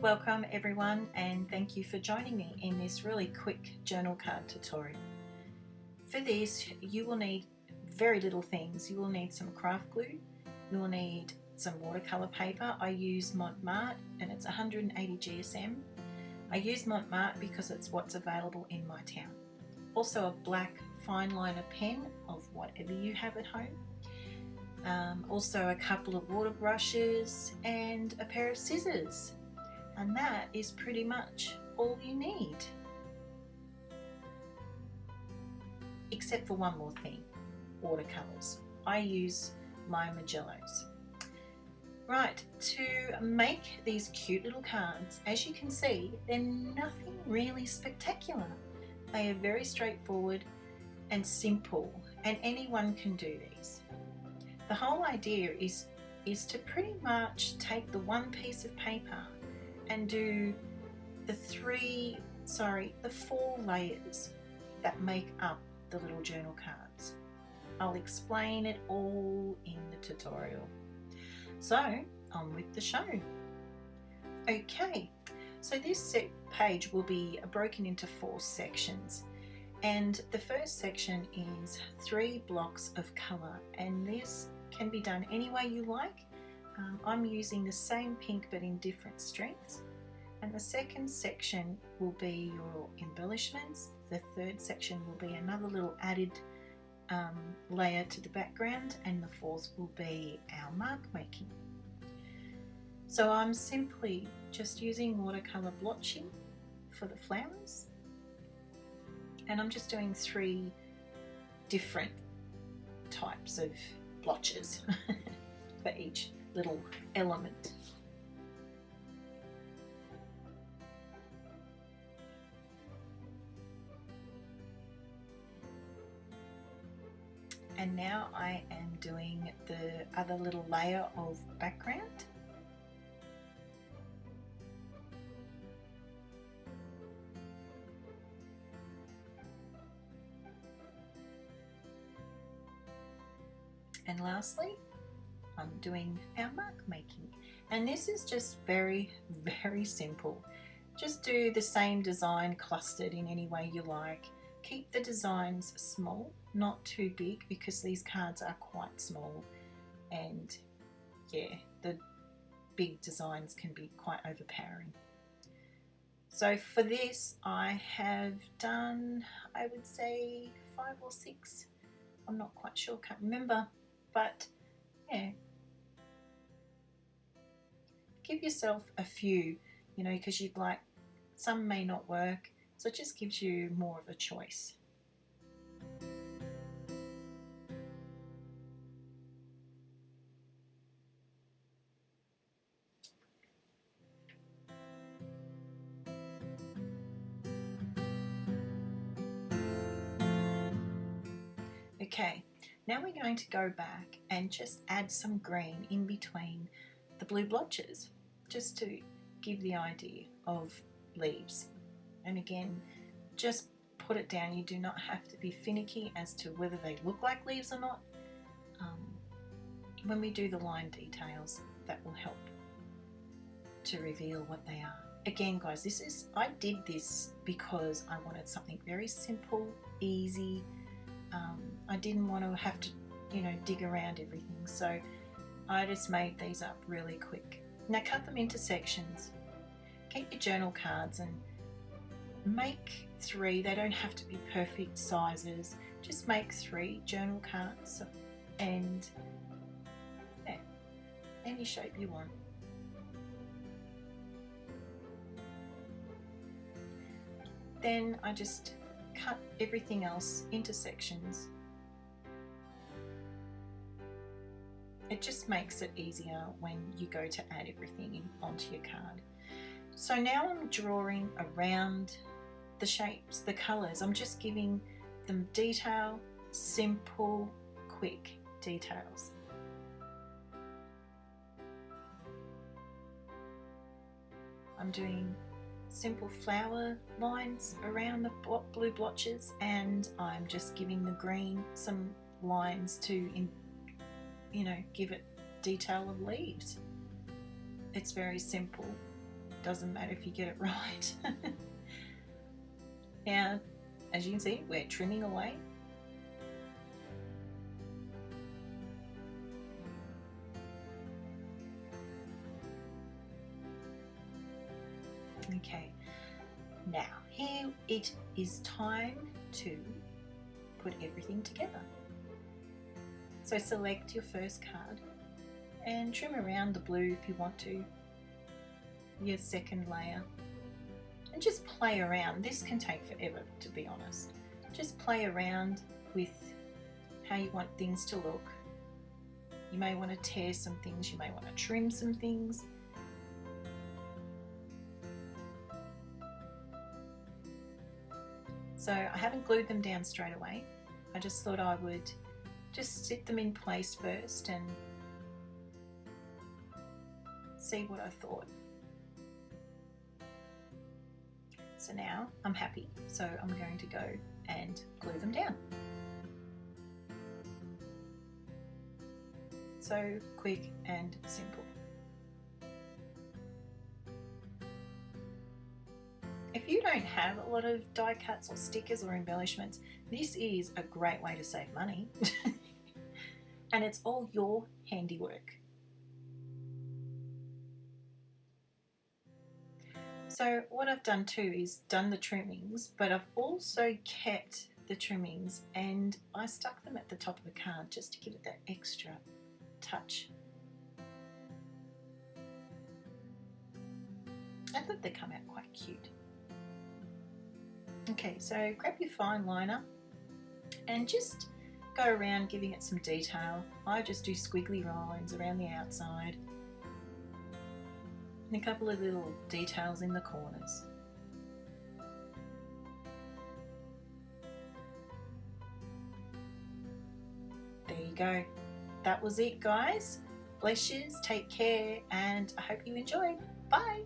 Welcome everyone, and thank you for joining me in this really quick journal card tutorial. For this you will need very little things. You will need some craft glue, you will need some watercolour paper. I use Montmartre and it's 180 GSM. I use Montmartre because it's what's available in my town. Also a black fine liner pen of whatever you have at home. Also a couple of water brushes and a pair of scissors. And that is pretty much all you need. Except for one more thing, watercolours. I use my Magellos. Right, to make these cute little cards, as you can see, they're nothing really spectacular. They are very straightforward and simple, and anyone can do these. The whole idea is to pretty much take the one piece of paper and do the four layers that make up the little journal cards. I'll explain it all in the tutorial. So on with the show. Okay, so this page will be broken into 4 sections, and the first section is 3 blocks of colour, and this can be done any way you like. I'm using the same pink but in different strengths. And the second section will be your embellishments. The third section will be another little added layer to the background, and the fourth will be our mark making. So I'm simply just using watercolour blotching for the flowers, and I'm just doing 3 different types of blotches for each little element. And now I am doing the other little layer of background. And lastly, I'm doing our mark making. And this is just very, very simple. Just do the same design clustered in any way you like. Keep the designs small, not too big, because these cards are quite small, and yeah, the big designs can be quite overpowering. So for this I have done, I would say 5 or 6. I'm not quite sure, can't remember, but yeah. Give yourself a few, because you'd like, some may not work. So it just gives you more of a choice. Okay, now we're going to go back and just add some green in between the blue blotches, just to give the idea of leaves. And again, just put it down. You do not have to be finicky as to whether they look like leaves or not. When we do the line details, that will help to reveal what they are. Again, guys, I did this because I wanted something very simple, easy. I didn't want to have to, dig around everything. So I just made these up really quick. Now cut them into sections. Keep your journal cards and make 3. They don't have to be perfect sizes. Just make 3 journal cards, and yeah, any shape you want. Then I just cut everything else into sections. It just makes it easier when you go to add everything onto your card. So now I'm drawing around the shapes, the colours. I'm just giving them detail, simple, quick details. I'm doing simple flower lines around the blue blotches, and I'm just giving the green some lines to, give it detail of leaves. It's very simple. Doesn't matter if you get it right. Now, as you can see, we're trimming away. Okay, now here it is time to put everything together. So select your first card and trim around the blue if you want to, your second layer, and just play around. This can take forever, to be honest. Just play around with how you want things to look. You may want to tear some things, you may want to trim some things. So I haven't glued them down straight away. I just thought I would just sit them in place first and see what I thought. So now I'm happy, so I'm going to go and glue them down. So quick and simple. If you don't have a lot of die cuts or stickers or embellishments, this is a great way to save money. And it's all your handiwork. So what I've done too is done the trimmings, but I've also kept the trimmings and I stuck them at the top of the card just to give it that extra touch. I thought they come out quite cute. Okay, so grab your fine liner and just go around giving it some detail. I just do squiggly lines around the outside and a couple of little details in the corners. There you go. That was it, guys. Bless yous, take care, and I hope you enjoyed. Bye!